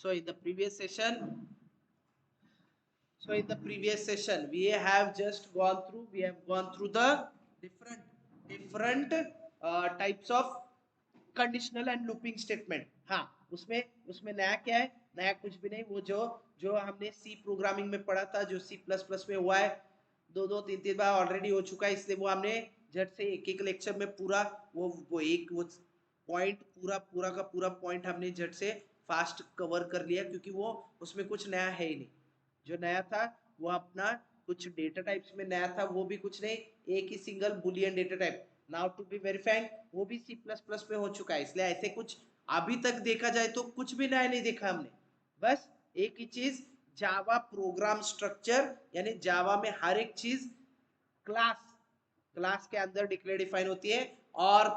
So in the previous session, we have just gone through. We have gone through the different types of conditional and looping statement. हाँ, उसमें उसमें नया क्या है? नया कुछ भी नहीं. वो जो जो हमने सी प्रोग्रामिंग में पढ़ा था, जो सी प्लस प्लस में हुआ है, दो तीन तीन बार ऑलरेडी हो चुका है, इसलिए वो हमने झट से एक एक लेक्चर में पूरा वो पॉइंट पूरा का पूरा पॉइंट हमने झट से फास्ट कवर कर लिया, क्योंकि वो उसमें कुछ नया है ही नहीं. जो नया था वो अपना कुछ डेटा टाइप्स में नया था, वो भी कुछ नहीं, एक ही single boolean data type, now to be verified, वो भी सी प्लस प्लस में हो चुका है. इसलिए ऐसे कुछ अभी तक देखा जाए तो कुछ भी नया नहीं देखा हमने. बस एक ही चीज, जावा प्रोग्राम स्ट्रक्चर, यानी जावा में हर एक चीज क्लास क्लास के अंदर डिक्लेयर डिफाइन होती है, और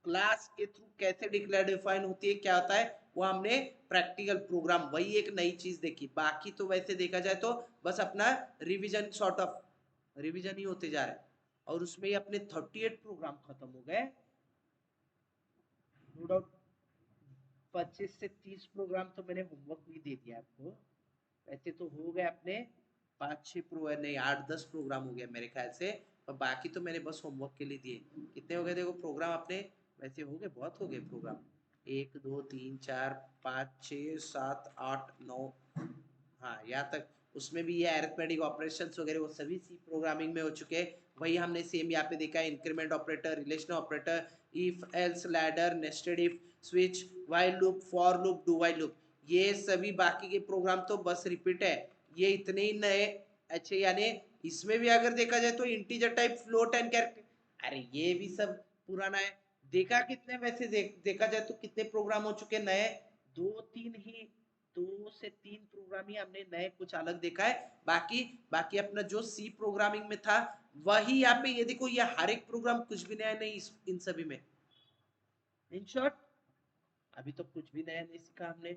क्लास के थ्रू कैसे डिक्लेयर डिफाइन होती है, क्या होता है, वो हमने प्रैक्टिकल प्रोग्राम, वही एक नई चीज देखी. बाकी तो वैसे देखा जाए तो बस अपना रिवीजन, सॉर्ट ऑफ रिवीजन ही होते जा रहा है. और उसमें ही अपने 38 प्रोग्राम खत्म हो गए. नो डाउट 25 से 30 प्रोग्राम तो मैंने होमवर्क भी दे दिया आपको. वैसे तो हो गए अपने 5-6 प्रोग्राम, नहीं 8-10 प्रोग्राम हो गया मेरे ख्याल से, और बाकी तो मैंने बस होमवर्क के लिए दिए. कितने हो गए देखो प्रोग्राम अपने? वैसे हो गए, बहुत हो गए प्रोग्राम. 1 2 3 4 5 6 7 8 9, हाँ यहाँ तक. उसमें भी ये अरिथमेटिक ऑपरेशंस वगैरह वो सभी सी प्रोग्रामिंग में हो चुके हैं. वही हमने सेम यहाँ पे देखा है, increment operator, relational operator, if else ladder, nested if, switch, while loop, for loop, do while loop, ये सभी बाकी के प्रोग्राम तो बस रिपीट है. ये इतने ही नए. अच्छे, यानी इसमें भी अगर देखा जाए तो integer type, float and character, अरे ये भी सब पुराना है. देखा कितने वैसे देखा जाए तो कितने प्रोग्राम हो चुके नए? दो तीन ही, 2 से 3 प्रोग्राम ही हमने नए कुछ अलग देखा है. बाकी बाकी अपना जो सी प्रोग्रामिंग में था वही यहाँ पे, ये देखो, ये हर एक प्रोग्राम कुछ भी नया नहीं इन सभी में. इन शॉर्ट अभी तो कुछ भी नया नहीं सीखा हमने.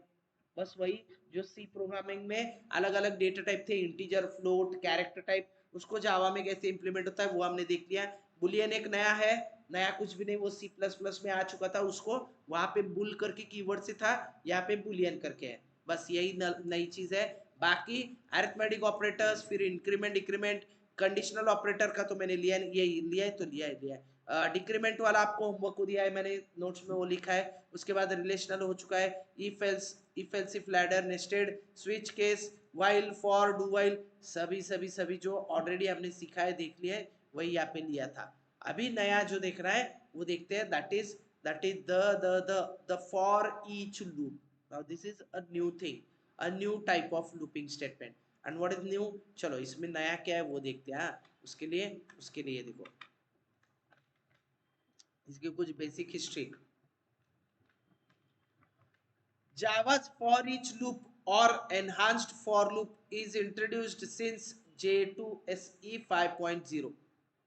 बस वही जो सी प्रोग्रामिंग में अलग अलग डेटा टाइप थे, इंटीजर, फ्लोट, कैरेक्टर टाइप, उसको जावा में कैसे इंप्लीमेंट होता है वो हमने देख लिया. बुलियन एक नया है, नया कुछ भी नहीं, वो सी प्लस प्लस में आ चुका था. उसको वहां पे बुल करके कीवर्ड से था, यहाँ पे बुलियन करके है. बस यही नई चीज है. बाकी अरिथमेटिक ऑपरेटर्स, फिर इंक्रीमेंट डिक्रीमेंट, कंडीशनल ऑपरेटर का तो मैंने लिया, ये लिया है तो लिया है. डिक्रीमेंट वाला आपको होमवर्क को दिया है मैंने, नोट्स में वो लिखा है. उसके बाद रिलेशनल हो चुका है, if else if ladder, nested, switch case, while, for, do while, सभी जो ऑलरेडी हमने सीखा है, देख लिया है, वही यहाँ पे लिया था. अभी नया जो देख रहा है वो देखते हैं, that is the for each loop. Now this is a new thing, a new type of looping statement. And what is new? चलो इसमें नया क्या है वो देखते हैं. उसके लिए देखो, इसकी कुछ basic history. Java's for each loop or enhanced for loop is introduced since J2SE 5.0.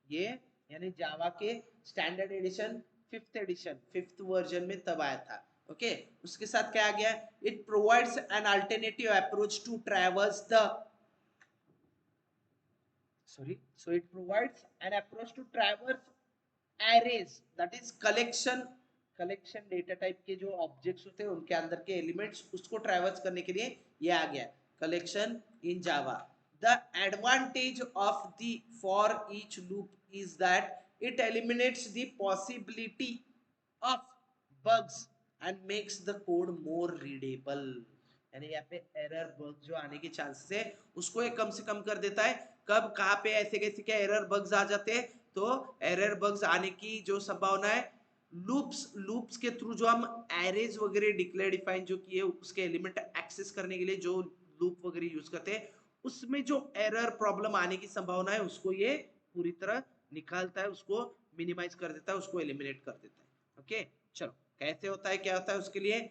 ये यानी जावा के स्टैंडर्ड एडिशन, फिफ्थ वर्जन में तब आया था. ओके, उसके साथ क्या आ गया? It provides an alternative approach to traverse the sorry so it provides an approach to traverse arrays, that is collection data type के जो ऑब्जेक्ट्स होते हैं उनके अंदर के एलिमेंट्स, उसको ट्रैवर्स करने के लिए ये आ गया collection in Java. The advantage of the for each loop is that it eliminates the possibility of bugs and makes the code more readable. यानी यहाँ पे एरर बग जो आने के चांसेस है उसको एक कम से कम कर देता है. कब कहाँ पे ऐसे कैसे क्या एरर बग्स आ जाते हैं? तो एरर बग्स आने की जो संभावना है, लूप्स के थ्रू जो हम एरेज वगैरह डिक्लेयर डिफाइन जो किए, उसके एलिमेंट एक्सेस करने के लिए जो लूप वगैरह यूज करते हैं, उसमें जो एरर प्रॉब्लम आने की संभावना है उसको ये पूरी तरह निकालता है, उसको मिनिमाइज कर देता है, उसको एलिमिनेट कर देता है. ओके, चलो कैसे होता है, क्या होता है, उसके लिए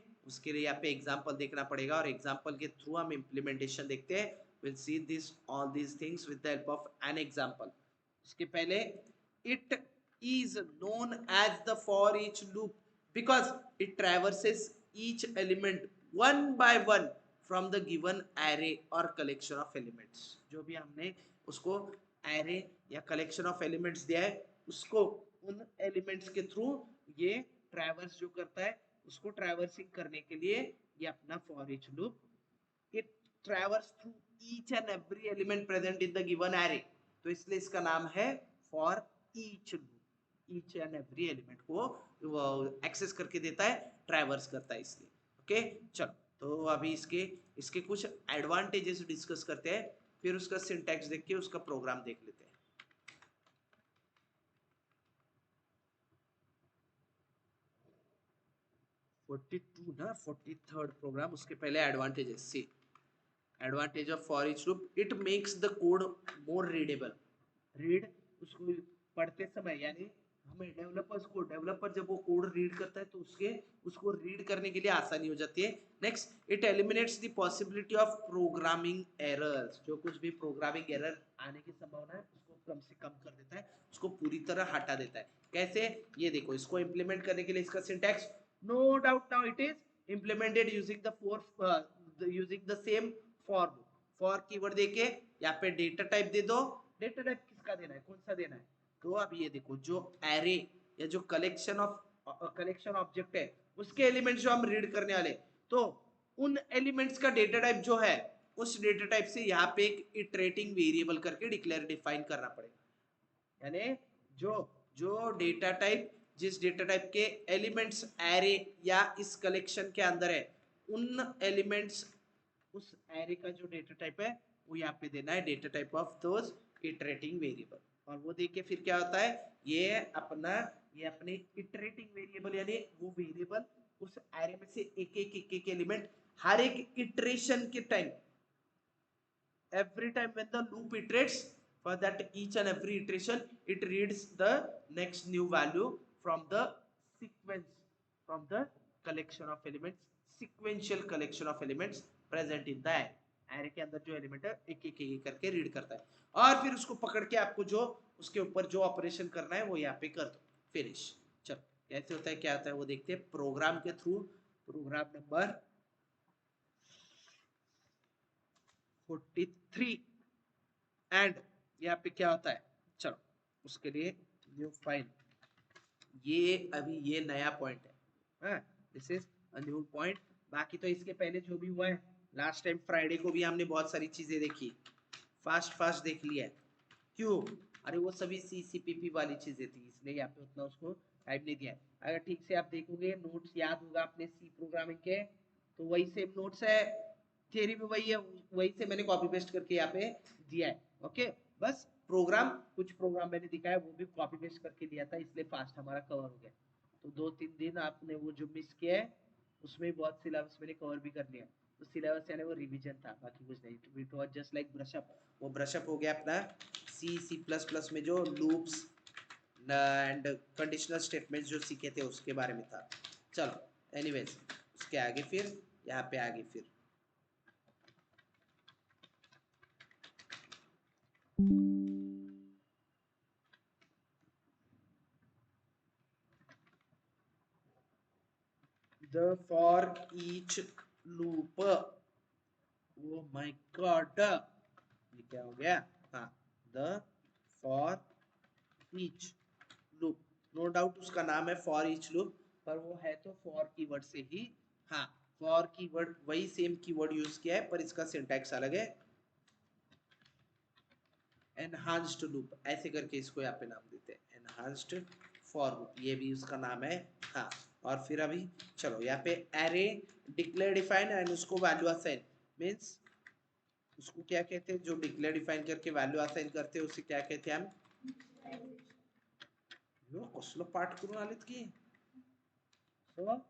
यहाँ पे एग्जाम्पल देखना पड़ेगा, और एग्जाम्पल के थ्रू हम इम्प्लीमेंटेशन देखते हैं. we'll see this all these things with the help of an example. उसके पहले, it is known as the for each loop because it traverses each element one by one from the given array or collection of elements. जो भी हमने उसको array या collection of elements दिया है, उसको उन elements के थ्रू ये ट्रैवर्स जो करता है, उसको ट्रैवर्सिंग करने के लिए ये अपना for each loop it traverse through each and every element present in the given array, तो इसलिए इसका नाम है for each loop, each and every element को एक्सेस करके देता है, ट्रैवर्स करता है इसलिए। ओके चलो, तो अभी इसके इसके कुछ एडवांटेजेस डिस्कस करते हैं, फिर उसका सिंटैक्स देख के उसका प्रोग्राम देख लेते हैं। 42 ना 43rd प्रोग्राम, उसके पहले advantages see. Advantage of for each loop, it makes the code more readable. Read, उसको पढ़ते समय, यानी हमें डेवलपर्स को, डेवलपर जब वो कोड रीड करता है तो उसको रीड करने के लिए आसानी हो जाती है। Next, it eliminates the possibility of programming errors, जो कुछ भी प्रोग्रामिंग एरर आने की संभावना है उसको कम से कम कर देता है, उसको पूरी तरह हटा देता है। कैसे, ये देखो, इसको इंप्लीमेंट करने के लिए इसका syntax, no doubt now it is implemented using the same for. For keyword देके यहाँ पे डेटा टाइप दे दो, डेटा टाइप किसका देना है, कौन सा देना है, तो अब ये देखो, जो एरे या जो कलेक्शन ऑब्जेक्ट है, उसके एलिमेंट्स जो हम रीड करने वाले, तो उन एलिमेंट्स का डेटा टाइप जो है, उस डेटा टाइप से यहाँ पे एक इटरेटिंग वेरिएबल करके डिक्लेयर डिफाइन करना पड़ेगा। यानी जो जो डेटा टाइप, जिस डेटा टाइप के एलिमेंट्स एरे या इस कलेक्शन के अंदर है, उन एलिमेंट्स, उस एरे का जो डेटा टाइप है वो यहाँ पे देना है, data type of those iterating variable. और वो देख के फिर क्या होता है, ये अपने इटरेटिंग वेरिएबल, यानी वो वेरिएबल उस एरे में से एक एलिमेंट हर एक इटरेशन के time, every time when the loop iterates, for that each and every iteration it reads the next new value from the sequence, from the collection of elements, sequential collection of elements present in the array। Array के अंदर जो element है एक करके read करता है, और फिर उसको पकड़ के आपको जो उसके ऊपर जो ऑपरेशन करना है वो यहाँ पे कर दो, फिनिश। चलो, कैसे होता है, क्या होता है वो देखते हैं प्रोग्राम के थ्रू। प्रोग्राम नंबर 43, एंड यहाँ पे क्या होता है, चलो उसके लिए न्यू फाइल, ये अभी ये नया पॉइंट है, this is a new point. बाकी तो इसके पहले जो भी हुआ है, लास्ट टाइम फ्राइडे को भी हमने बहुत सारी चीजें देखी, फास्ट फास्ट देख लिया है। क्यों, अरे वो सभी CCPP वाली चीजें थी, इसलिए यहाँ पे उतना उसको टाइम नहीं दिया है। अगर ठीक से आप देखोगे, नोट्स याद होगा अपने सी प्रोग्रामिंग के, तो वही सेम नोट्स है, थियरी में वही है, वही से मैंने कॉपी पेस्ट करके यहाँ पे दिया है। ओके, बस प्रोग्राम, कुछ प्रोग्राम मैंने दिखाया वो भी कॉपी पेस्ट करके दिया था, इसलिए फास्ट हमारा कवर हो गया। तो 2-3 दिन आपने वो जो मिस किया है, उसमें बहुत सिलेबस मैंने कवर भी कर लिया। तो सिलेबस यानी वो रिवीजन था, बाकी कुछ नहीं। It was just like brush-up, वो ब्रशअप हो गया अपना C++ में जो लूप्स एंड कंडीशनल स्टेटमेंट्स जो सीखे थे उसके बारे में था। चलो एनीवेज, उसके आगे फिर यहाँ पे आगे फिर the for each loop, oh my god, ये क्या हो गया, हाँ, the for each loop, no doubt उसका नाम है for each loop, पर वो है तो for कीवर्ड से ही, हाँ, for कीवर्ड वही सेम कीवर्ड यूज किया है, पर इसका सिंटैक्स अलग है। एनहांस्ड लूप ऐसे करके इसको यहाँ पे नाम देते हैं, एनहांस्ड फॉर लूप, ये भी उसका नाम है। हाँ, और फिर अभी चलो यहाँ पे एरे डिक्लेयर डिफाइन एंड उसको वैल्यू असाइन, मींस उसको क्या कहते हैं, जो डिक्लेयर डिफाइन करके वैल्यू असाइन करते हैं उसे क्या कहते हैं हम, यो कसलो पाठ करून आलेत की, तो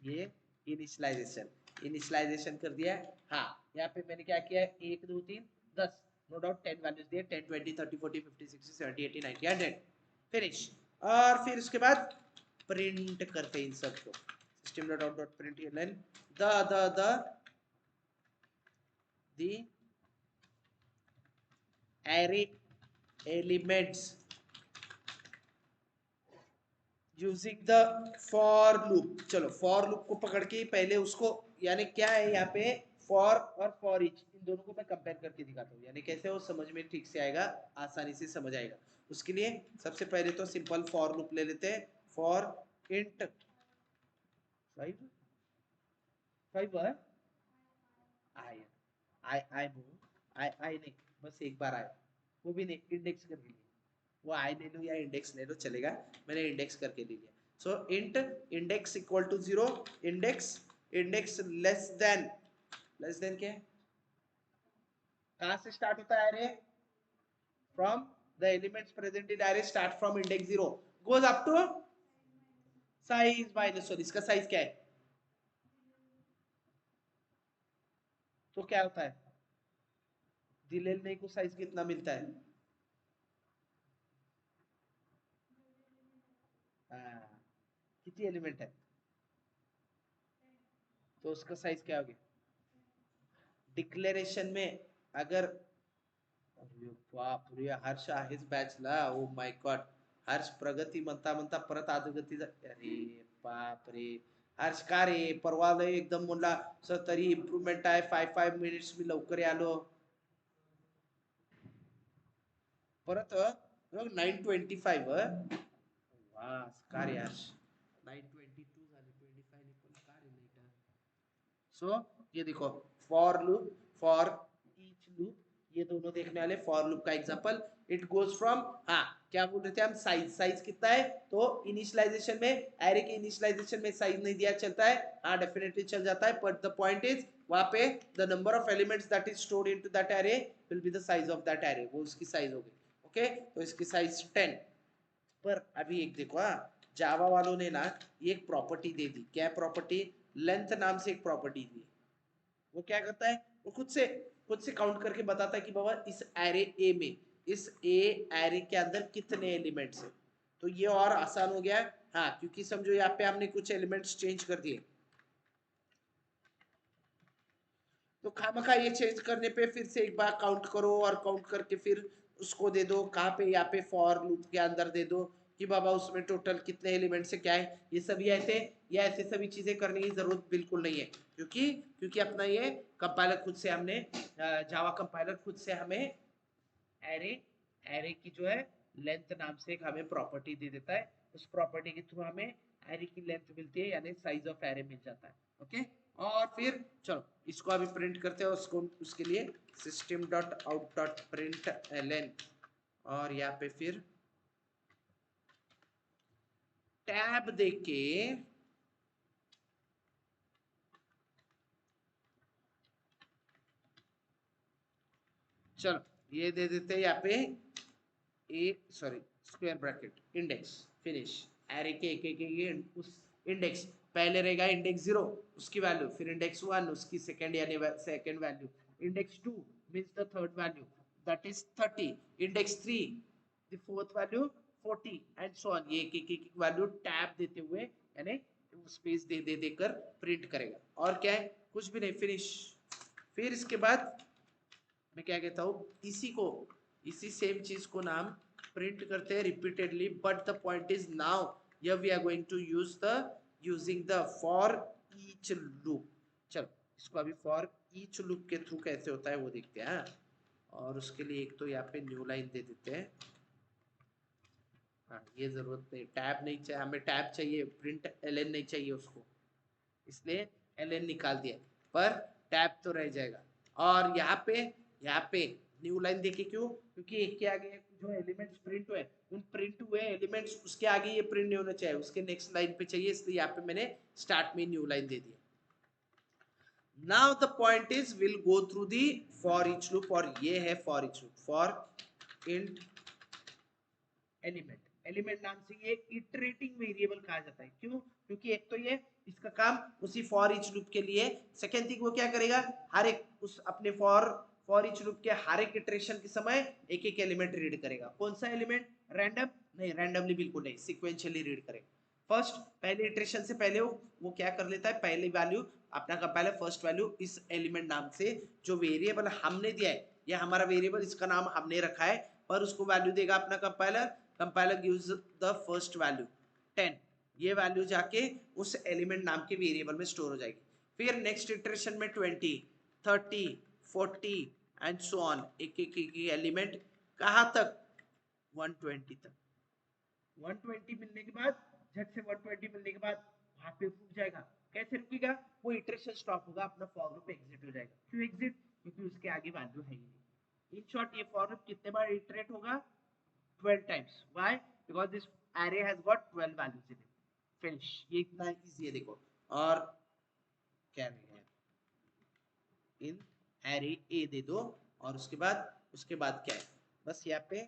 ये इनिशियलाइजेशन कर दिया है। हाँ, यहाँ पे मैंने क्या किया है, 1 2 3 10, नो डाउट 10 वैल्यूज दिए, 10 20 30 40 50 60 70 80 90 100, फिनिश। और फिर उसके बाद प्रिंट करते हैं इन सबको, system.out.println the array elements using the for loop. चलो फॉर लूप को पकड़ के पहले उसको, यानी क्या है यहाँ पे, फॉर और फॉर ईच, इन दोनों को मैं कंपेयर करके दिखाता हूँ, यानी कैसे वो समझ में ठीक से आएगा, आसानी से समझ आएगा। उसके लिए सबसे पहले तो सिंपल फॉर लूप ले लेते हैं, फॉर इंट 5 5 आया, आई मूव आई नहीं, बस एक बार आया, वो भी नहीं, इंडेक्स करके लिया, वो आई ले लो या इंडेक्स ले लो चलेगा, मैंने इंडेक्स करके ले लिया। So int index equal to 0, index index less than क्या है, कहां से स्टार्ट होता है array, from the elements present in array start from index 0 goes up to size minus 1, इसका साइज क्या है, तो क्या होता है, दिलेल नहीं को साइज कितना मिलता है, कितनी एलिमेंट है, तो उसका साइज क्या हो गया, डिक्लेरेशन में अगर, अरे बाप रे हर्ष आहेच बॅचला, ओ माय गॉड, हर्ष प्रगती म्हणता म्हणता परत अधोगती अरे बाप रे, हर्ष का रे, परवा लय एकदम म्हणला सर तरी इम्प्रूव्हमेंट आहे, 5 मिनिट्स मी लवकर आलो, परत 9:25 वा का रे हर्ष, 9:22 झाले, 25 ने पण का रे लेट, सो ये देखो for loop, for each loop, ये दोनों देखने वाले फॉर लूप का एग्जांपल, इट गोज फ्रॉम, हाँ क्या बोल रहे थे हम, साइज, साइज कितना है, तो इनिशियलाइजेशन में एरे के इनिशियलाइजेशन में साइज नहीं दिया चलता है, हाँ डेफिनेटली चल जाता है, बट द पॉइंट इज वहां पे the number of elements that is stored into that array will be the size of that array, वो उसकी साइज होगी, ओके, तो इसकी साइज 10। पर अभी एक देखो, हाँ जावा वालों ने ना एक प्रॉपर्टी दे दी, क्या प्रॉपर्टी, लेंथ नाम से एक प्रॉपर्टी दी, वो क्या करता है, वो खुद से काउंट करके बताता है कि बाबा इस एरे ए में, इस ए एरे के अंदर कितने एलिमेंट्स है, तो ये और आसान हो गया, हाँ क्योंकि समझो यहाँ पे हमने कुछ एलिमेंट्स चेंज कर दिए, तो खामखा ये चेंज करने पे फिर से एक बार काउंट करो और काउंट करके फिर उसको दे दो, कहाँ पे यहाँ पे फॉर लूप के अंदर दे दो कि बाबा उसमें टोटल कितने एलिमेंट्स है क्या है, ये सभी ऐसे या ऐसे सभी चीजें करने की जरूरत बिल्कुल नहीं है, क्योंकि क्योंकि अपना ये कंपाइलर खुद से हमने, जावा कंपाइलर खुद से हमें एरे एरे की जो है लेंथ नाम से एक हमें प्रॉपर्टी दे देता है, उस प्रॉपर्टी के थ्रू हमें एरे की लेंथ मिलती है, यानी साइज ऑफ एरे मिल जाता है, ओके। और फिर चलो इसको अभी प्रिंट करते हैं, उसको उसके लिए system dot out dot print LN, और यहाँ पे फिर टैब देके, चलो ये दे देते हैं यहाँ पे a sorry square bracket index finish, array के एक उस इंडेक्स, पहले रहेगा इंडेक्स 0 उसकी वैल्यू, फिर इंडेक्स 1 उसकी सेकंड यानी second value, index 2 means the third value that is 30, index 3 the fourth value 40 and so on, ये एक वैल्यू टैब देते हुए यानी स्पेस दे दे देकर प्रिंट करेगा, और क्या है कुछ भी नहीं, फिनिश। फिर इसके बाद मैं क्या कहता हूँ, इसी को इसी सेम चीज को नाम प्रिंट करते हैं repeatedly, but the point is now here we are going to use the using the for each loop, चलो इसको अभी फॉर ईच लूप के थ्रू कैसे होता है वो देखते हैं, और उसके लिए एक तो यहाँ पे न्यू लाइन दे देते हैं, हाँ ये जरूरत नहीं, टैब नहीं चाहिए हमें, टैब चाहिए, प्रिंट एलएन नहीं चाहिए उसको, इसलिए एलएन निकाल दिया, पर टैब तो रह जाएगा। और यहाँ पे न्यू लाइन देखिए, क्यों, क्योंकि एक के आगे जो एलिमेंट्स प्रिंट हुए, उन प्रिंट हुए एलिमेंट्स उसके आगे ये प्रिंट नहीं होना चाहिए, उसके नेक्स्ट लाइन पे चाहिए, इसलिए यहाँ पे मैंने स्टार्ट में न्यू लाइन दे दिया। Now the point is will go through the for each loop, और ये है for each loop, for int element, element नाम से ये इटरेटिंग वेरिएबल कहा जाता है, क्यों, क्योंकि एक तो ये इसका काम उसी फॉर ईच लूप के लिए, सेकेंड थिंग वो क्या करेगा, हर एक उस अपने फॉर ईच लूप के हर एक इटरेशन के समय एक एक एलिमेंट रीड करेगा, कौन सा एलिमेंट, रैंडम नहीं, रैंडमली बिल्कुल नहीं, सिक्वेंशियली रीड करेगा, फर्स्ट पहले इटरेशन से पहले वो क्या कर लेता है, पहली वैल्यू अपना कंपाइलर फर्स्ट वैल्यू इस एलिमेंट नाम से, जो वेरिएबल हमने दिया है, ये हमारा वेरिएबल इसका नाम हमने रखा है, पर उसको वैल्यू देगा अपना compiler, compiler gives the first value 10, ये वैल्यू जाके उस एलिमेंट नाम के वेरिएबल में स्टोर हो जाएगी, फिर नेक्स्ट इटरेशन में 20 30 40 एंड सो ऑन, एक एक एलिमेंट कहाँ तक, 120 तक, 120 मिलने के बाद, झट से 120 मिलने के बाद वहां पे रुक जाएगा, कैसे रुकेगा, वो इटरेशन स्टॉप होगा, अपना फॉर लूप एग्जिट हो जाएगा, क्यों एग्जिट, क्योंकि उसके आगे वैल्यू है ही नहीं। इन शॉर्ट ये फॉर लूप कितने बार इटरेट होगा? 12 times. Why? Because this array has got 12 values in it. Finish. ये इतना इजी है देखो। और क्या है, इन एरे ए दे दो और उसके बाद क्या है, बस यहाँ पे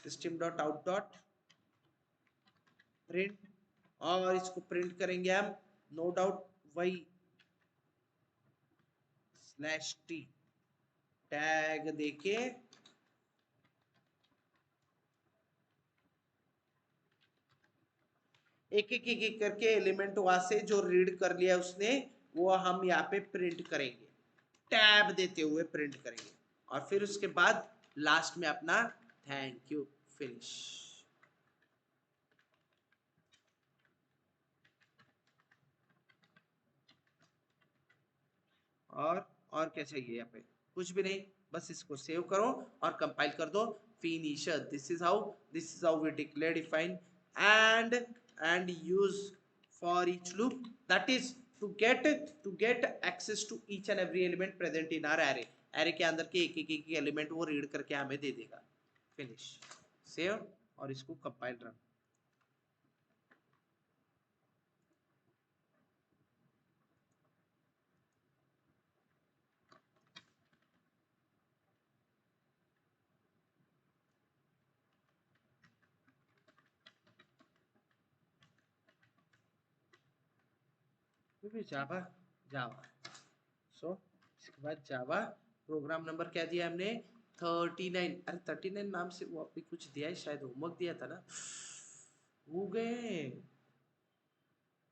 system dot out dot print, और इसको प्रिंट करेंगे हम नो डाउट वही स्लैश टी टैग देके एक एक एक एक करके एलिमेंट वहां से जो रीड कर लिया उसने वो हम यहाँ पे प्रिंट करेंगे, टैब देते हुए प्रिंट करेंगे, और फिर उसके बाद लास्ट में अपना थैंक यू, फिनिश। और क्या चाहिए यहाँ पे? कुछ भी नहीं, बस इसको सेव करो और कंपाइल कर दो। Finisher, this is how we declare define and use for each loop, that is to get access to each and every element present in our array. Array के अंदर के एक एलिमेंट वो रीड करके हमें दे देगा। फिनिश, सेव और इसको कंपाइल रन। जावा जावा सो इसके बाद जावा प्रोग्राम नंबर क्या दिया हमने? 39। अरे 39 नाम से वो अभी कुछ दिया है, शायद होमवर्क दिया था ना, हो गए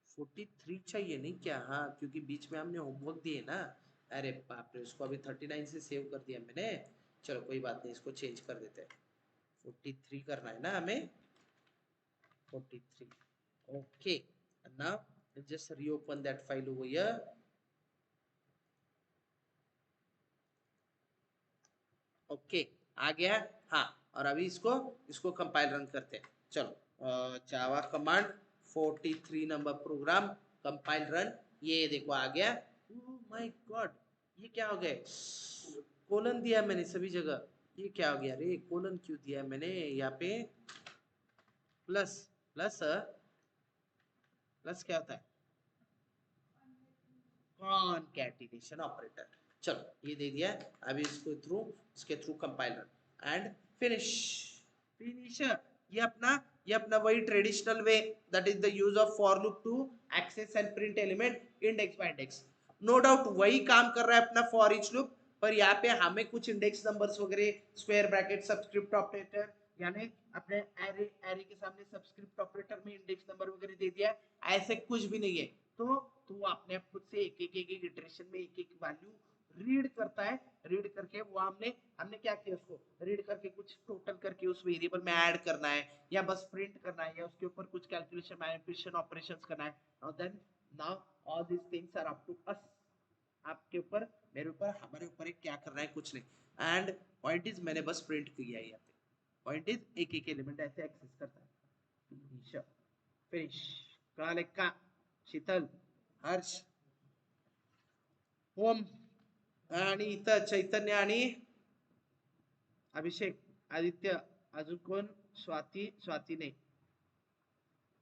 43 चाहिए नहीं क्या? हाँ, क्योंकि बीच में हमने होमवर्क दिए ना। अरे बाप रे, उसको अभी 39 से सेव कर दिया मैंने। चलो कोई बात नहीं, इसको चेंज कर देते हैं। 43 करना है ना हमें, 43। Okay, now just reopen that file over here. Okay, आ गया। हाँ, और अभी इसको इसको कंपाइल रन करते हैं। चलो Java command 43 number program compile run. ये देखो आ गया। ओह माय गॉड, ये क्या हो गया? कोलन दिया मैंने सभी जगह, ये क्या हो गया रे? कोलन क्यों दिया मैंने यहाँ पे? प्लस प्लस प्लस क्या होता है? Concatenation operator. चलो ये दे दिया। अभी इसके through compiler and finish. Finisher, ये अपना वही traditional way, that is the use of for loop to access and print element index by index. No doubt वही काम कर रहा है अपना फॉर ईच लूप, पर यहाँ पे हमें कुछ इंडेक्स नंबर्स वगैरह, स्क्वायर ब्रैकेट, सबस्क्रिप्ट ऑपरेटर, यानी अपने एरे एरे के सामने सबस्क्रिप्ट ऑपरेटर में इंडेक्स नंबर वगैरह दे दिया, ऐसे कुछ भी नहीं है। तो वो अपने खुद से एक इटरेशन में एक वैल्यू रीड करता है। रीड करके वो हमने हमने क्या किया, उसको रीड करके कुछ टोटल करके उस वेरिएबल में ऐड करना है, या बस प्रिंट करना है, या उसके ऊपर कुछ कैलकुलेशन मैनिपुलेशन ऑपरेशंस करना है। Now all this things are up to us. आपके ऊपर, मेरे ऊपर, हमारे ऊपर क्या करना है, कुछ नहीं। एंड पॉइंट इज मैंने बस प्रिंट किया है यहाँ पे। पॉइंट इज एक एलिमेंट ऐसे एक्सेस करता है। फिनिश। कालिका, शीतल, हर्ष, ओम, आणि इथं चैतन्य आणि अभिषेक, आदित्य, अजून कोण? स्वाती नाही,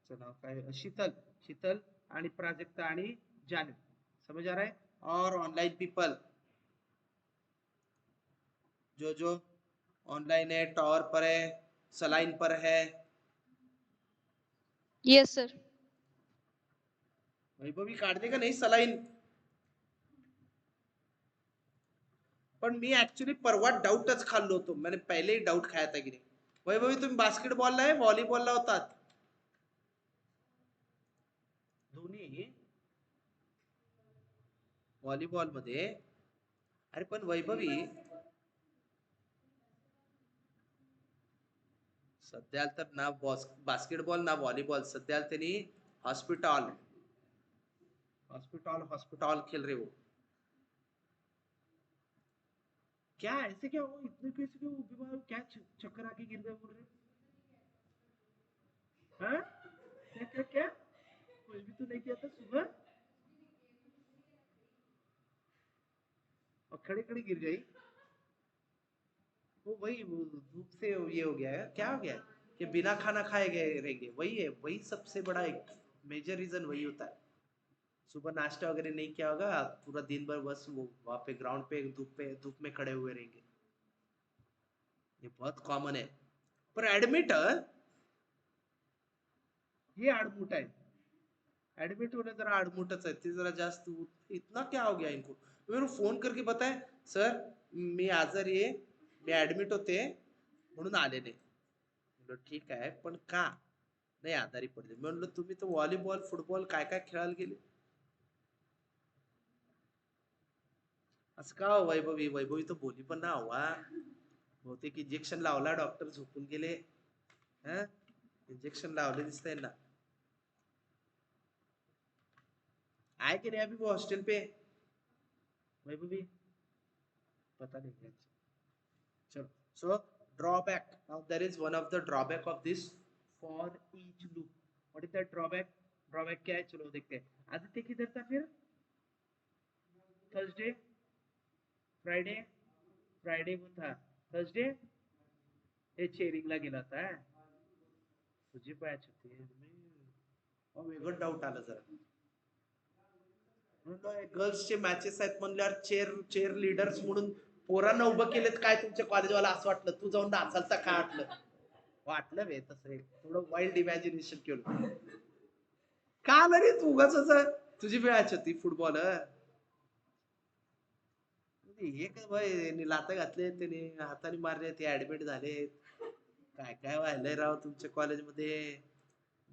नाव काय? शीतल आणि प्राजक्ता आणि जानू। समझ आ रहा है? और ऑनलाइन पीपल जो ऑनलाइन है, टॉवर पर है, सलाइन पर है। Yes sir. वैभवी काढ दे का नाही सलाइन? पण मी ऍक्च्युली परवा डाऊटच खाल्लो होतो, मैंने पहले ही डाऊट खाया था की नाही। वैभवी तुम्ही बास्केटबॉलला आहे, व्हॉलीबॉलला होतात? दोन्ही व्हॉलीबॉल मध्ये? अरे पण वैभवी सध्या तर ना बास्केटबॉल ना व्हॉलीबॉल, सध्या त्यांनी हॉस्पिटल हॉस्पिटल हॉस्पिटल खेल रहे हो। क्या ऐसे क्या हो, इतने कैसे क्यों बीमार, क्या चक्कर आके गिर गए बोल रहे? हाँ, क्या क्या क्या? कुछ भी तो नहीं किया था सुबह। खड़े खड़े गिर गई। वो वही वो धूप से ये हो गया है, क्या हो गया है कि बिना खाना खाए गए रहेंगे, वही है, वही सबसे बड़ा एक मेजर रीजन वही होता है। सुबह नाश्ता वगैरह नहीं किया होगा, पूरा दिन भर बस वो वहां पे ग्राउंड पे धूप में खड़े हुए रहेंगे। ये बहुत कॉमन है। पर एडमिट हे आडमुठ आहे, एडमिट होने जरा आडमुठच आहे ते, जरा जास्त इतना क्या हो गया इनको, मेरे फोन करके बताए सर मी आजारी आहे, मी ऍडमिट होते म्हणून आले नाही। म्हणलं ठीक आहे पण का नाही आजारी पडले, मी म्हणलं तुम्ही तर व्हॉलीबॉल फुटबॉल काय काय खेळायला गेले, असं का हो वैभवी, वैभवी तर बोली पण ना हवा, बहुतेक इंजेक्शन लावला डॉक्टर झोपून गेले। हा इंजेक्शन लावले दिसतंय ना, आए कि नहीं अभी वो हॉस्टल पे वैभवी, पता नहीं क्या। चलो so drawback, now there is one of the drawback of this for each loop. What is that drawback, drawback क्या है चलो देखते हैं। आदित्य किधर था फिर, थर्सडे फ्राइडे, फ्राइडे को था, थर्सडे हे चेरिंगला गेला होता, तुझी बॅच होती वेगळं डाऊट आलं जरा, गर्ल्सचे मॅचेस आहेत म्हणल्यावर चेअर चेअर लीडर्स म्हणून पोरांना उभं केलेत काय तुमच्या कॉलेजवाला, असं वाटलं तू जाऊन नाचालता काय वाटलं, वाटलं बे तसं थोडं वाईल्ड इमॅजिनेशन केलं। का आलं रे तू उगाच असं, तुझी मॅच होती फुटबॉल, हे काय भाई लाता घातले त्याने, हाताने मारले ते ऍडमिट झाले, काय काय व्हायलंय राव तुमच्या कॉलेजमध्ये।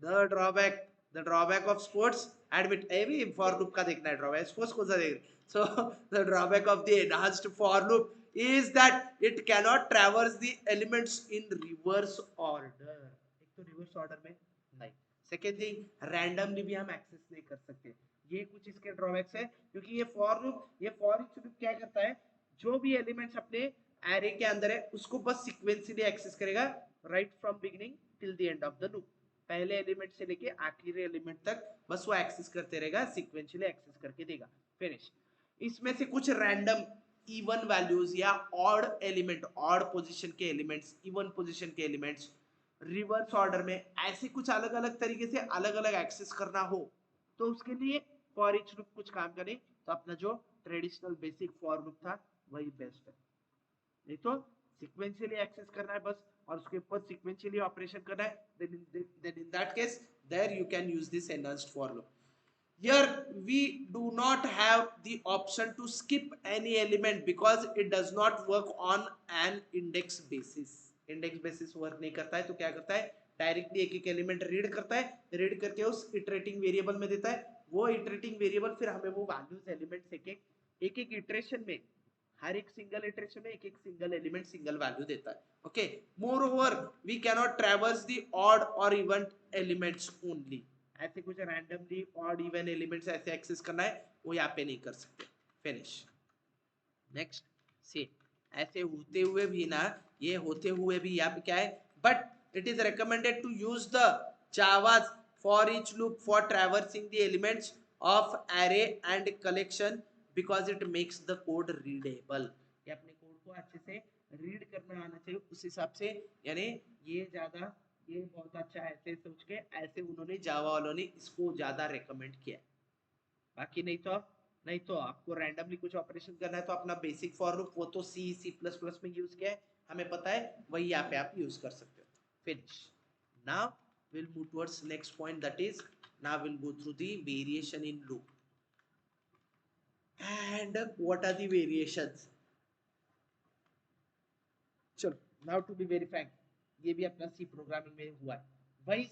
The drawback, the drawback of sports admit, ए भी फॉर लूप का देखना है ड्रॉबैक, स्पोर्ट्स कौन सा देख, so the drawback of the enhanced for loop is that it cannot traverse the elements in reverse order। एक तो रिवर्स ऑर्डर में नहीं, सेकेंड थिंग रैंडमली भी हम एक्सेस नहीं कर सकते, ये कुछ इसके ड्रॉबैक्स है, क्योंकि ये फॉर लूप, ये फॉर ईच लूप क्या करता है, जो भी एलिमेंट्स अपने एरे के अंदर है उसको बस सीक्वेंशियली एक्सेस करेगा, right from beginning till the end of the loop, पहले एलिमेंट से लेके आखिरी एलिमेंट तक बस वो एक्सेस करते रहेगा, सीक्वेंशियली एक्सेस करके देगा, फिनिश। इसमें से कुछ रैंडम इवन वैल्यूज या ऑड एलिमेंट, ऑड पोजीशन के एलिमेंट्स, इवन पोजीशन के एलिमेंट्स रिवर्स ऑर्डर में ऐसे कुछ अलग अलग तरीके से अलग अलग एक्सेस करना हो तो उसके लिए फॉर ईच लूप कुछ काम करे, तो अपना जो ट्रेडिशनल बेसिक फॉर लूप था वही बेस्ट है। नहीं तो सीक्वेंशियली एक्सेस करना है बस और उसके ऊपर सीक्वेंशियली ऑपरेशन करना है, then in that case there you can use this enhanced for loop। here we do not have the option to skip any element because it does not work on an index basis। index basis work नहीं करता है, तो क्या करता है directly एक एक element read करता है, रीड करके उस इटरेटिंग वेरिएबल में देता है, वो इटरेटिंग वेरिएबल फिर हमें वो वैल्यूज एलिमेंट्स एक एक इटरेशन में, हर एक सिंगल इटरेशन में एक एक सिंगल एलिमेंट सिंगल वैल्यू देता है। Okay, moreover we cannot traverse the odd और इवन एलिमेंट्स ओनली, ऐसे कुछ रैंडमली ऑड इवन एलिमेंट्स ऐसे एक्सेस करना है वो यहाँ पे नहीं कर सकते, फिनिश। नेक्स्ट सी, ऐसे होते हुए भी ना, ये होते हुए भी यहाँ पे क्या है, but it is recommended to use the Java's for each loop for traversing the elements of array and collection because it makes the code readable. ये अपने कोड को अच्छे से रीड करना आना चाहिए उस हिसाब से, यानी ये ज्यादा, ये बहुत अच्छा है, ऐसे सोच के ऐसे उन्होंने जावा वालों ने इसको ज्यादा रेकमेंड किया है। बाकी नहीं तो आपको रैंडमली कुछ ऑपरेशन करना है तो अपना बेसिक फॉर लूप वो तो सी सी प्लस प्लस में यूज किया है, हमें पता है, वही यहाँ पे आप यूज कर सकते हो, finish. Now we'll move towards next point, that is now we'll go through the variation in loop and what are the variations। चलो now to be very frank, ये भी अपना सी प्रोग्रामिंग में हुआ है, वही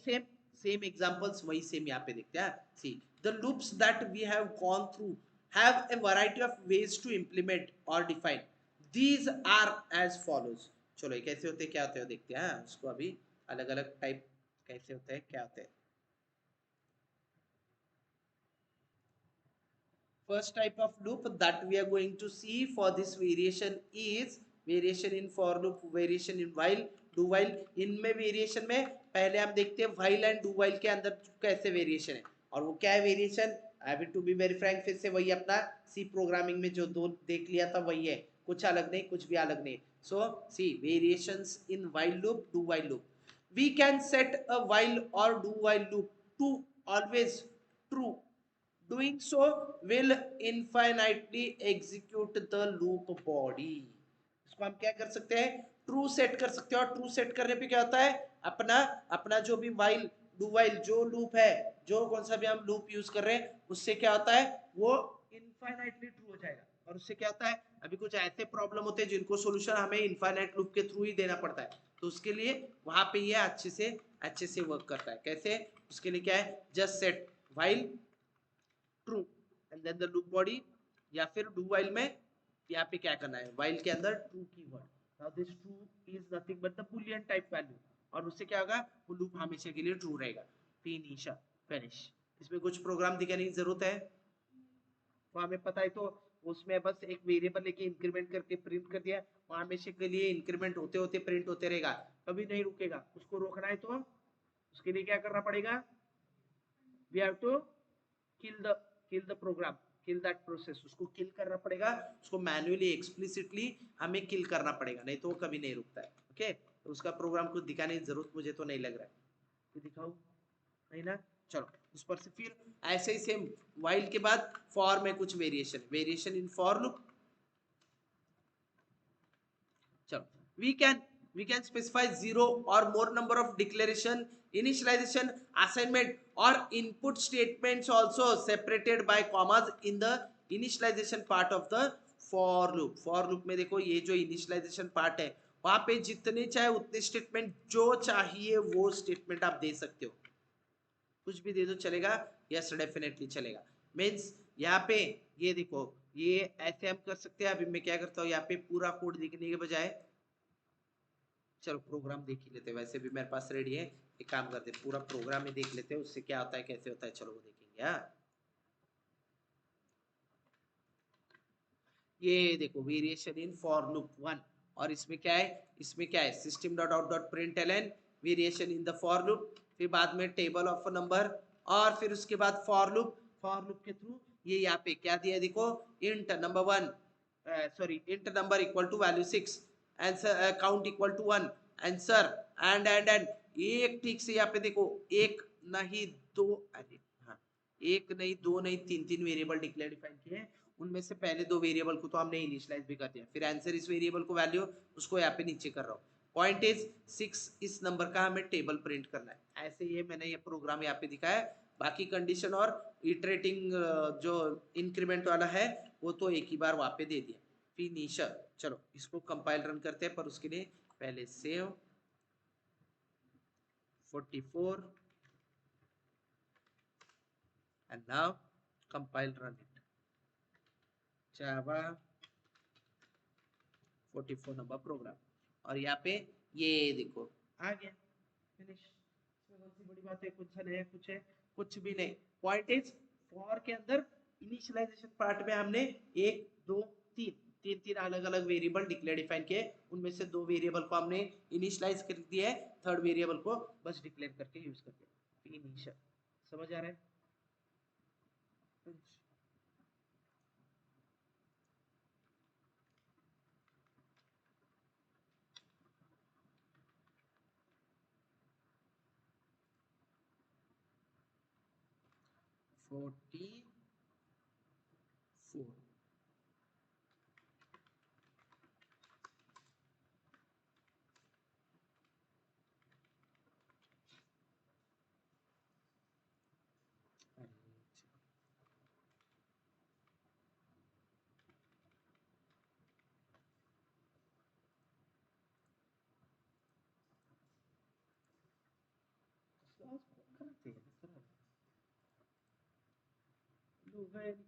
सेम एग्जांपल्स वही सेम यहाँ पे देखते हैं। See the loops that we have gone through have a variety of ways to implement और define, these are as follows. चलो ये कैसे होते हैं क्या होते हैं देखते हैं, उसको अभी अलग अलग टाइप कैसे होते हैं क्या होते हैं। First type of loop that we are going to see for this variation is variation in for loop, variation in while, do while। इनमें वेरिएशन में पहले हम देखते हैं while एंड do while के अंदर कैसे वेरिएशन है, और वो क्या है variation, I will to be very frank, फिर से वही अपना सी प्रोग्रामिंग में जो दो देख लिया था वही है, कुछ अलग नहीं, कुछ भी अलग नहीं। So see variations in while loop, do while loop, we can set a while और do while loop to always true, doing so will infinitely execute the loop body। इसको हम क्या कर सकते हैं, ट्रू सेट कर सकते हैं, और ट्रू सेट करने पे क्या होता है, अपना अपना जो भी while डू while जो लूप है, जो कौन सा भी हम लूप यूज कर रहे हैं, उससे क्या होता है, वो इनफाइनाइटली ट्रू हो जाएगा। और उससे क्या होता है, अभी कुछ ऐसे प्रॉब्लम होते हैं जिनको सोल्यूशन हमें इनफाइनाइट लूप के थ्रू ही देना पड़ता है, तो उसके लिए वहां पे ये अच्छे से वर्क करता है। कैसे, उसके लिए क्या है, just set while true and then the loop body, या फिर डू वाइल में यहाँ पे क्या करना है, वाइल के अंदर true keyword, now this true is nothing but the Boolean type value, और उससे क्या होगा, वो लूप हमेशा के लिए ट्रू रहेगा। फिनिश। इसमें कुछ प्रोग्राम दिखाने की जरूरत है, वो हमें पता है, तो उसमें बस एक वेरिएबल लेके इंक्रीमेंट करके प्रिंट कर दिया, वो हमेशा के लिए इंक्रीमेंट होते होते प्रिंट होते रहेगा, कभी नहीं रुकेगा। उसको रोकना है तो उसके लिए क्या करना पड़ेगा, we have to kill the kill the program, kill that process, उसको किल करना पड़ेगा, उसको मैन्युअली एक्सप्लिसिटली हमें किल करना पड़ेगा, नहीं तो वो कभी नहीं रुकता है। ओके, तो उसका प्रोग्राम को दिखाने की जरूरत मुझे तो नहीं लग रहा है, तो दिखाऊं नहीं ना, चलो उस पर से फिर ऐसे ही सेम while के बाद for में कुछ वेरिएशन इन for लूप। चलो, we can specify zero or more number of declaration, initialization, assignment or input statements also separated by commas in the initialization part of the for loop में देखो, ये जो initialization part है, वहां पे जितने चाहे उतने स्टेटमेंट, जो चाहिए वो स्टेटमेंट आप दे सकते हो, कुछ भी दे दो चलेगा, यस डेफिनेटली चलेगा। मीन्स यहाँ पे ये देखो, ये ऐसे हम कर सकते हैं। अभी मैं क्या करता हूँ, यहाँ पे पूरा कोड लिखने के बजाय चलो प्रोग्राम देख ही लेते हैं, वैसे भी मेरे पास रेडी है, एक काम करते हैं पूरा प्रोग्राम ही देख लेते हैं, उससे क्या होता है कैसे होता है, चलो वो देखेंगे। हाँ, ये देखो वेरिएशन इन फॉर लूप 1, और इसमें क्या है, system dot out dot print L N variation in the for loop, फिर बाद में टेबल ऑफ नंबर, और फिर उसके बाद फॉर लूप के थ्रू ये यहाँ पे क्या दिया है देखो, int number 1, sorry int number equal to value 6, answer count equal to 1, answer and एक ठीक से यहाँ पे देखो, एक नहीं दो, अरे हाँ, एक नहीं दो नहीं तीन तीन वेरिएबल डिक्लेयर डिफाइन किए हैं, उनमें से पहले दो वेरिएबल को तो हमने इनिशियलाइज भी कर दिया, फिर आंसर इस वेरिएबल को वैल्यू उसको यहाँ पे नीचे कर रहा हूँ। पॉइंट इज 6 इस नंबर का हमें टेबल प्रिंट करना है, ऐसे ये मैंने ये प्रोग्राम यहाँ पे दिखाया है। बाकी कंडीशन और इटरेटिंग जो इंक्रीमेंट वाला है वो तो एक ही बार वहाँ पे दे दिया। फिनिशर, चलो इसको कंपाइल रन करते हैं, पर उसके लिए पहले save 44 and now compile run it, Java 44 number program, और यहाँ पे ये देखो आ गया, फिनिश। इसमें कौन सी बड़ी बात है, कुछ नहीं है, कुछ भी नहीं। पॉइंट इज फॉर के अंदर इनिशियलाइजेशन पार्ट में हमने एक दो तीन अलग अलग वेरिएबल डिक्लेयर डिफाइन किए, उनमें से दो वेरिएबल को हमने इनिशियलाइज कर दिया है, थर्ड वेरिएबल को बस डिक्लेयर करके यूज कर दिया। फिनिश, समझ आ रहा है? 44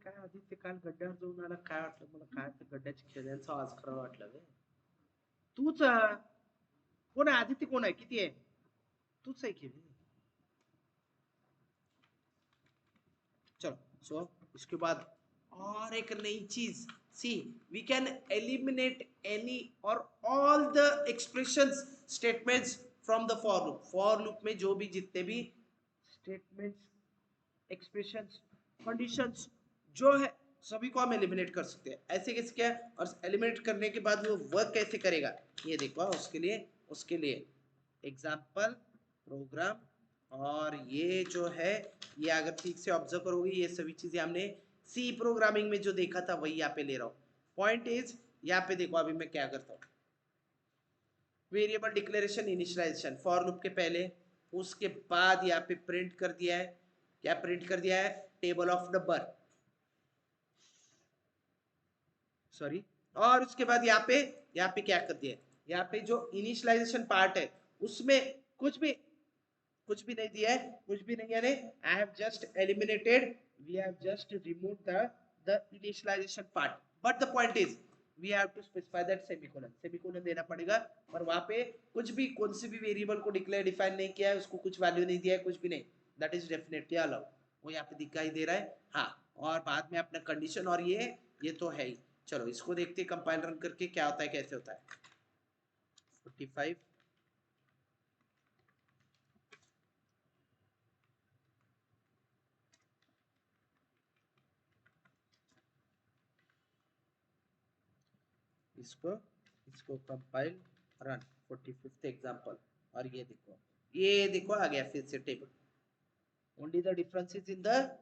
काय आदित्य काल गड्ड्यावर जाऊन आला, काय वाटलं मला, काय गड्ड्याची खेळण्यांचा आवाज खरं वाटलं बे, तूच कोण आहे आदित्य, कोण आहे, किती आहे, तूच आहे की? चलो सो इसके बाद और एक नई चीज, सी वी कैन एलिमिनेट एनी और all the expressions statements from the for loop में जो भी जितने भी स्टेटमेंट्स एक्सप्रेशंस कंडीशंस जो है सभी को हम एलिमिनेट कर सकते हैं। ऐसे कैसे क्या, और एलिमिनेट करने के बाद वो वर्क कैसे करेगा ये देखो। उसके लिए एग्जाम्पल प्रोग्राम, और ये जो है ये अगर ठीक से ऑब्जर्व करोगे ये सभी चीजें हमने सी प्रोग्रामिंग में जो देखा था वही यहाँ पे ले रहा हूँ। पॉइंट इज यहाँ पे देखो अभी मैं क्या करता हूँ, variable declaration initialization for loop के पहले, उसके बाद यहाँ पे प्रिंट कर दिया है, क्या प्रिंट कर दिया है, टेबल ऑफ नंबर, सॉरी, और उसके बाद यहाँ पे क्या कर दिया है, यहाँ पे जो इनिशियलाइजेशन पार्ट है उसमें कुछ भी नहीं दिया है, कुछ भी नहीं है। I have just eliminated, we have just remove the initialization part, but the point is we have to specify that semicolon देना पड़ेगा। और वहां पे कुछ भी कौन सी भी वेरिएबल को डिक्लेयर डिफाइन नहीं किया है, उसको कुछ वैल्यू नहीं दिया है, कुछ भी नहीं, दैट इज डेफिनेटली अलाउ, वो यहाँ पे दिखाई दे रहा है। हाँ, और बाद में अपना कंडीशन, और ये तो है ही। चलो इसको देखते कंपाइल रन करके क्या होता है, कैसे होता है। 45 इसको इसको कंपाइल रन 45th एग्जांपल, और ये देखो आ गया फिर से table. Only the difference is in the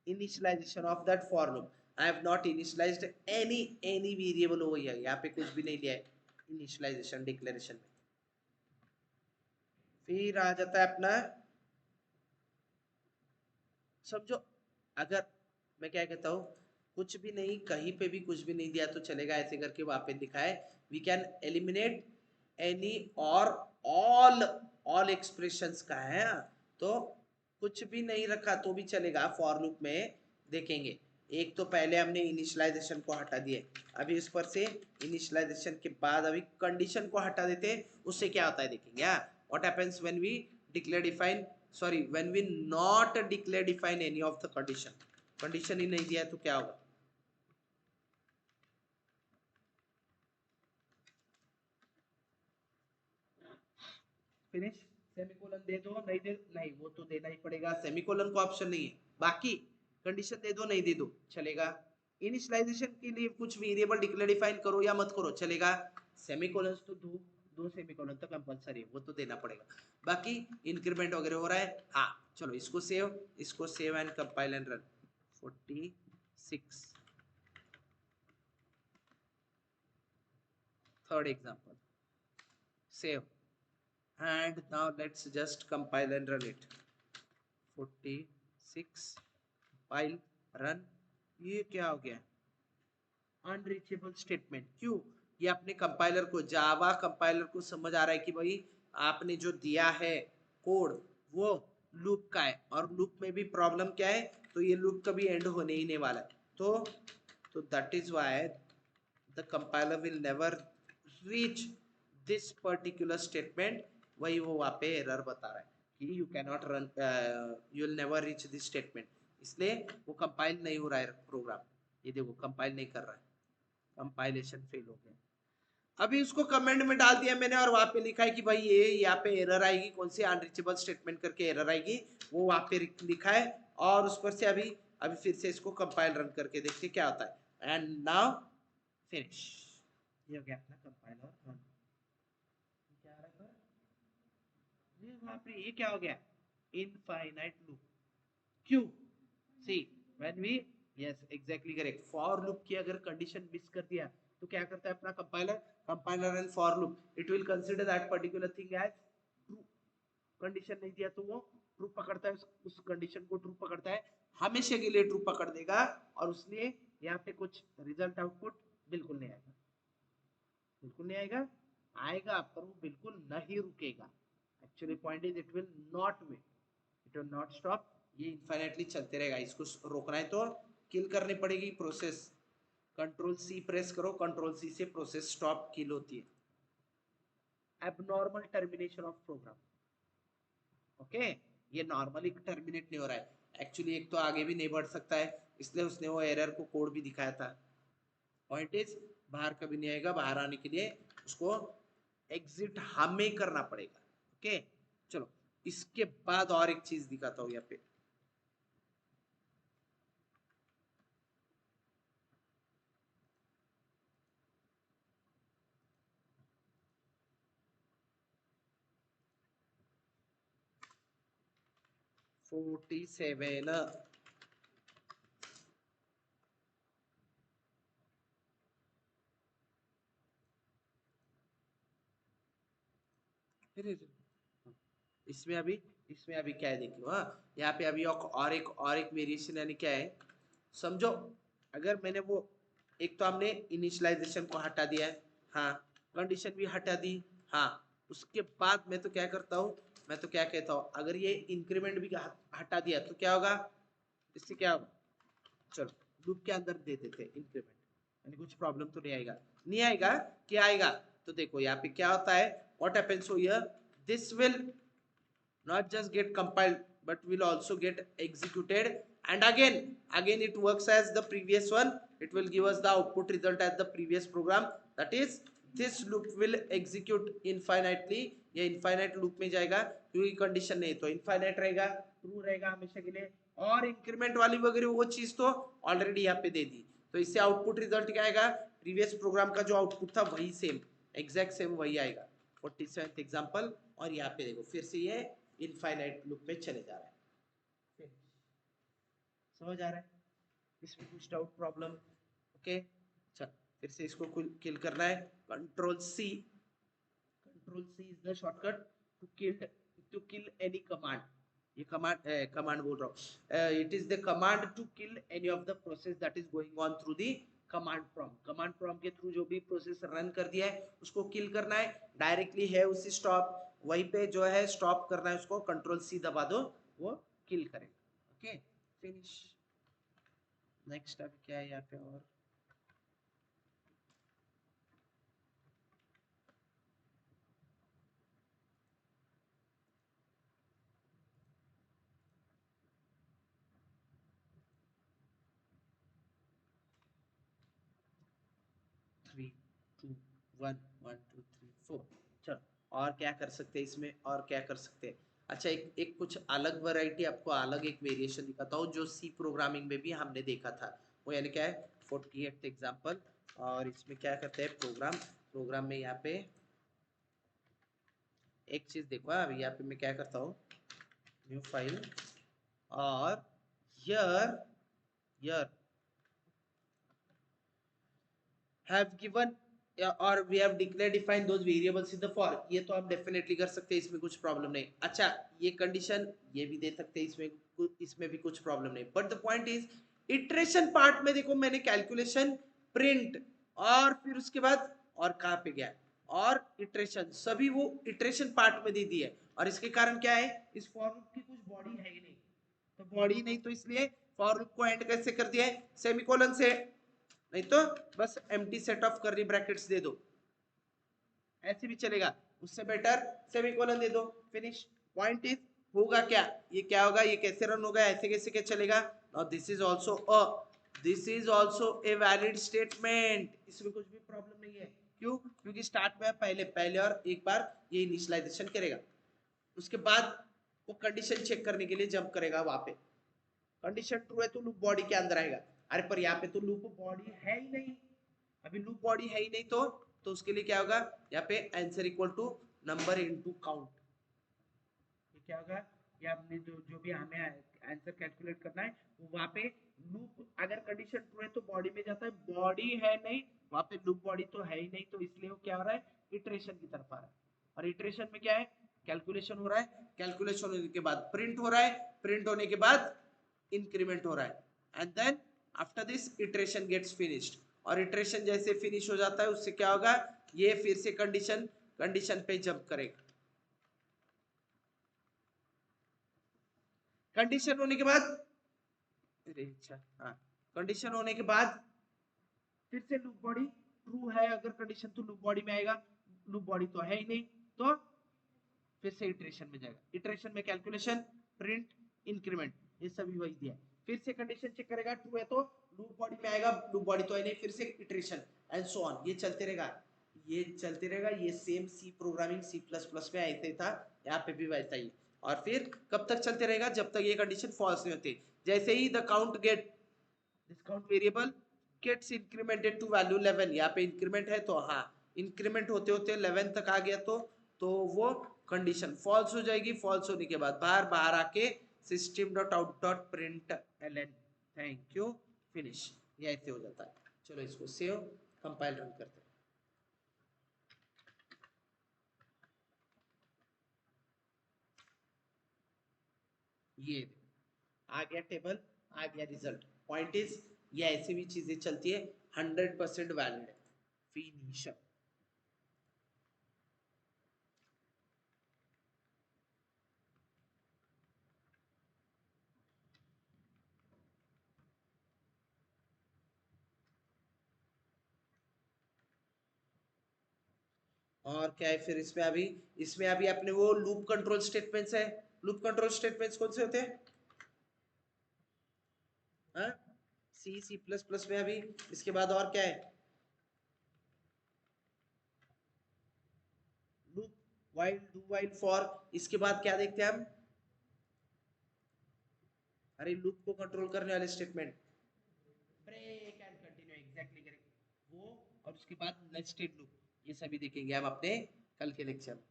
initialization of that for loop. I have not initialized any variable over here, यहाँ पे कुछ भी नहीं लिया है इनिशियलाइजेशन डिक्लेरेशन में। फिर आ जाता है अपना, समझो, अगर मैं क्या कहता हूँ, कुछ भी नहीं, कहीं पे भी कुछ भी नहीं दिया तो चलेगा, ऐसे करके वहां पे दिखा है वी कैन एलिमिनेट एनी और ऑल एक्सप्रेशंस का है। तो कुछ भी नहीं रखा तो भी चलेगा फॉर लूप में। देखेंगे, एक तो पहले हमने इनिशियलाइजेशन को हटा दिए, अभी इस पर से इनिशियलाइजेशन के बाद अभी कंडीशन को हटा देते, उससे क्या होता है देखेंगे। What happens when we declare define, sorry, when we not declare define any of the condition ही नहीं दिया है तो क्या होगा, फिनिश। सेमीकोलन दे दो, नहीं दे, नहीं वो तो देना ही पड़ेगा, सेमीकोलन का ऑप्शन नहीं है, बाकी कंडीशन दे दो नहीं दे दो चलेगा। इनिशियलाइजेशन के लिए कुछ वेरिएबल डिक्लेयर डिफाइन करो या मत करो चलेगा, सेमीकोलन तो दो सेमीकोलन तो कंपलसरी है, वो तो देना पड़ेगा। बाकी इंक्रीमेंट वगैरह हो रहा है। हाँ चलो इसको save and compile and run 46 third example, save, and now let's just compile and run it 46 compile run। ये क्या हो गया, अनरीचेबल स्टेटमेंट, क्यों, ये अपने कंपाइलर को, जावा कंपाइलर को समझ आ रहा है कि भाई आपने जो दिया है कोड वो लूप का है, और लूप में भी प्रॉब्लम क्या है, तो ये लूप कभी एंड होने ही नहीं वाला है। तो that is why the compiler will never reach this particular statement। वही वो वहाँ पे एरर बता रहा है कि you cannot run, you will never reach this statement, इसलिए वो कंपाइल नहीं हो रहा है प्रोग्राम। ये देखो कंपाइल नहीं कर रहा है, कंपाइलेशन फेल हो गया। अभी उसको कमेंट में डाल दिया मैंने, और वहाँ पे लिखा है कि भाई ये यहाँ पे एरर आएगी, कौन सी अनरीचेबल स्टेटमेंट करके एरर आएगी, वो वहाँ पे लिखा है। और उस पर से अभी अभी फिर से इसको कंपाइल रन करके देखते क्या होता है। एंड नाउ फिनिश, ये हो गया अपना कंपाइल और रन। क्या रखा, ये वहाँ पे ये क्या हो गया, इनफाइनाइट लूप, क्यों, see when we, yes exactly correct, for loop की अगर कंडीशन मिस कर दिया तो क्या करता है अपना compiler and for loop, it will consider that particular thing as true. Condition नहीं दिया तो वो ट्रू पकड़ता है, उस कंडीशन को ट्रू पकड़ता है, हमेशा के लिए ट्रू पकड़ देगा, और उसने यहाँ पे कुछ रिजल्ट आउटपुट बिल्कुल नहीं आएगा, बिल्कुल नहीं आएगा, आएगा पर वो बिल्कुल नहीं रुकेगा। Actually point is it will not wait, it will not stop, ये इनफाइनाइटली चलते रहेगा। इसको रोकना है तो किल करनी पड़ेगी प्रोसेस, कंट्रोल सी प्रेस करो, कंट्रोल सी से प्रोसेस स्टॉप किल होती है। Abnormal termination of program, okay, ये नॉर्मली टर्मिनेट नहीं हो रहा है, एक्चुअली एक तो आगे भी नहीं बढ़ सकता है, इसलिए उसने वो एरर को कोड भी दिखाया था। पॉइंट इज बाहर कभी नहीं आएगा, बाहर आने के लिए उसको एग्जिट हमें करना पड़ेगा। ओके चलो इसके बाद और एक चीज दिखाता हूँ यहाँ पे, 47 इसमें अभी क्या है देख लो। हाँ, यहाँ पे अभी और एक वेरिएशन यानी क्या है समझो। अगर मैंने वो एक तो हमने इनिशियलाइजेशन को हटा दिया है, हाँ, कंडीशन भी हटा दी, हाँ, उसके बाद मैं तो क्या करता हूँ, मैं तो क्या कहता हूँ, अगर ये इंक्रीमेंट भी हटा दिया तो क्या होगा, इससे क्या होगा, चलो लूप के अंदर दे देते इंक्रीमेंट, यानी कुछ प्रॉब्लम तो नहीं आएगा। नहीं आएगा, क्या आएगा, तो देखो यहाँ पे क्या होता है, what happens here, this will not just get compiled but will also get executed, and again it works as the previous one, it will give us the output result as the previous program, that is this loop will execute infinitely, ये infinite loop में जाएगा क्योंकि condition नहीं तो infinite रहेगा, true रहेगा हमेशा के लिए, और इंक्रीमेंट वाली वगैरह वो चीज तो ऑलरेडी यहाँ पे दे दी, तो इससे आउटपुट रिजल्ट क्या आएगा, प्रीवियस प्रोग्राम का जो आउटपुट था वही सेम, एग्जैक्ट सेम वही आएगा। 47th एग्जांपल, और यहाँ पे देखो फिर से ये इनफाइनाइट लूप में चले जा रहा है, समझ आ रहा है, इसमें कुछ डाउट प्रॉब्लम, ओके, चल फिर से इसको किल करना है, control C is the shortcut to kill any command, ये कमांड बोल रहा हूँ, it is the command to kill any of the process that is going on through the command prompt के थ्रू जो भी प्रोसेस रन कर दिया है उसको किल करना है, डायरेक्टली है उसी स्टॉप वहीं पे जो है स्टॉप करना है उसको, कंट्रोल सी दबा दो वो किल करेगा, ओके फिनिश। नेक्स्ट अब क्या है यहाँ पे, और 3 2 1 1 2 3 4, चलो और क्या कर सकते हैं इसमें, और क्या कर सकते हैं, अच्छा एक एक कुछ अलग वैरायटी आपको अलग एक वेरिएशन दिखाता हूँ जो सी प्रोग्रामिंग में भी हमने देखा था, वो यानी क्या है 48th एग्जांपल, और इसमें क्या करते हैं प्रोग्राम में यहाँ पे एक चीज देखो, अभी यहाँ पे मैं क्या करता हूँ, न्यू फाइल, और here here have given or we have declared define those variables in the for, ये तो आप डेफिनेटली कर सकते हैं, इसमें कुछ प्रॉब्लम नहीं, अच्छा ये कंडीशन ये भी दे सकते हैं, इसमें भी कुछ प्रॉब्लम नहीं, but the point is iteration part में देखो मैंने कैलकुलेशन, प्रिंट, और फिर उसके बाद और कहाँ पे गया, और इटरेशन सभी वो इटरेशन पार्ट में दे दी है, और इसके कारण क्या है, इस फॉर लूप की कुछ बॉडी है ही नहीं, तो बॉडी नहीं तो इसलिए फॉर लूप को एंड कैसे कर दिया है, सेमीकोलन से, नहीं तो बस empty set of curly brackets दे दो, ऐसे भी चलेगा, उससे बेटर सेमीकोलन दे दो, फिनिश। पॉइंट इज होगा क्या, ये क्या होगा, ये कैसे रन होगा, ऐसे कैसे क्या चलेगा, और this is also a valid statement, इसमें कुछ भी प्रॉब्लम नहीं है, क्यों, क्योंकि स्टार्ट में पहले पहले और एक बार ये इनिशियलाइजेशन करेगा, उसके बाद वो कंडीशन चेक करने के लिए जंप करेगा वहां पे, कंडीशन ट्रू है तो लूप बॉडी के अंदर आएगा, अरे पर यहाँ पे तो लूप बॉडी है ही नहीं, अभी लूप बॉडी है ही नहीं तो उसके लिए क्या होगा, यहाँ पे answer equal to number into count, ये क्या होगा, ये आपने जो जो भी हमें आंसर कैलकुलेट करना है वो वहां पे लूप अगर कंडीशन ट्रू है तो बॉडी में जाता है, बॉडी है नहीं वहां पे लूप बॉडी तो है ही नहीं, तो इसलिए वो क्या हो रहा है, इटरेशन की तरफ आ रहा है, और इटरेशन में क्या है, कैलकुलेशन हो रहा है, कैलकुलेशन होने के बाद प्रिंट हो रहा है, प्रिंट होने के बाद इंक्रीमेंट हो रहा है, and then after this iteration gets finished, और इटरेशन जैसे फिनिश हो जाता है उससे क्या होगा, ये फिर से कंडीशन पे जंप करेगा, कंडीशन होने के बाद, अच्छा हाँ, कंडीशन होने के बाद फिर से लूप बॉडी ट्रू है अगर कंडीशन तो लूप बॉडी में आएगा, लूप बॉडी तो है ही नहीं तो फिर से इटरेशन में जाएगा, इटरेशन में कैलकुलेशन, प्रिंट, इंक्रीमेंट, ये सभी वही दिया है, फिर से कंडीशन चेक करेगा, ट्रू है तो लूप बॉडी में आएगा, लूप बॉडी तो है नहीं, फिर से इटरेशन एंड सो ऑन, ये चलते रहेगा, ये चलते रहेगा, ये same C programming C plus plus में ऐसे ही था, यहाँ पे भी वैसा ही, और फिर कब तक चलते रहेगा, जब तक ये कंडीशन फॉल्स नहीं होती, जैसे ही the count get this count variable gets incremented to value 11, यहाँ पे इंक्रीमेंट है तो हाँ, इंक्रीमेंट होते होते 11 तक आ गया तो वो कंडीशन फॉल्स हो जाएगी, फॉल्स होने के बाद बाहर बाहर आके system.out.println, थैंक यू, फिनिश। ये ऐसे हो जाता है। चलो इसको सेव, कंपाइल, रन करते हैं। ये आ गया टेबल, आ गया रिजल्ट। पॉइंट इज ये ऐसे भी चीजें चलती है, 100% वैलिड है। फिनिश। और क्या है फिर इसमें अभी, इसमें अभी अपने वो लूप कंट्रोल स्टेटमेंट्स है। लूप कंट्रोल स्टेटमेंट्स कौन से होते हैं? हाँ, सी सी प्लस प्लस में अभी इसके बाद और क्या है? Loop, while, do while, for. इसके बाद क्या देखते हैं हम? अरे लूप को कंट्रोल करने वाले statement, break and continue, exactly correct वो। और उसके बाद नेस्टेड लूप, ये सभी देखेंगे हम अपने कल के लेक्चर में।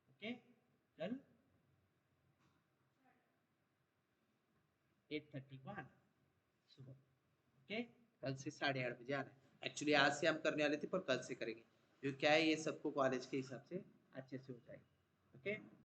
ओके, कल 8:31 सुबह। ओके, कल से 8:30 बजे आना है। एक्चुअली आज से हम करने वाले थे पर कल से करेंगे, क्योंकि क्या है ये सबको कॉलेज के हिसाब से अच्छे से हो जाएगा। ओके।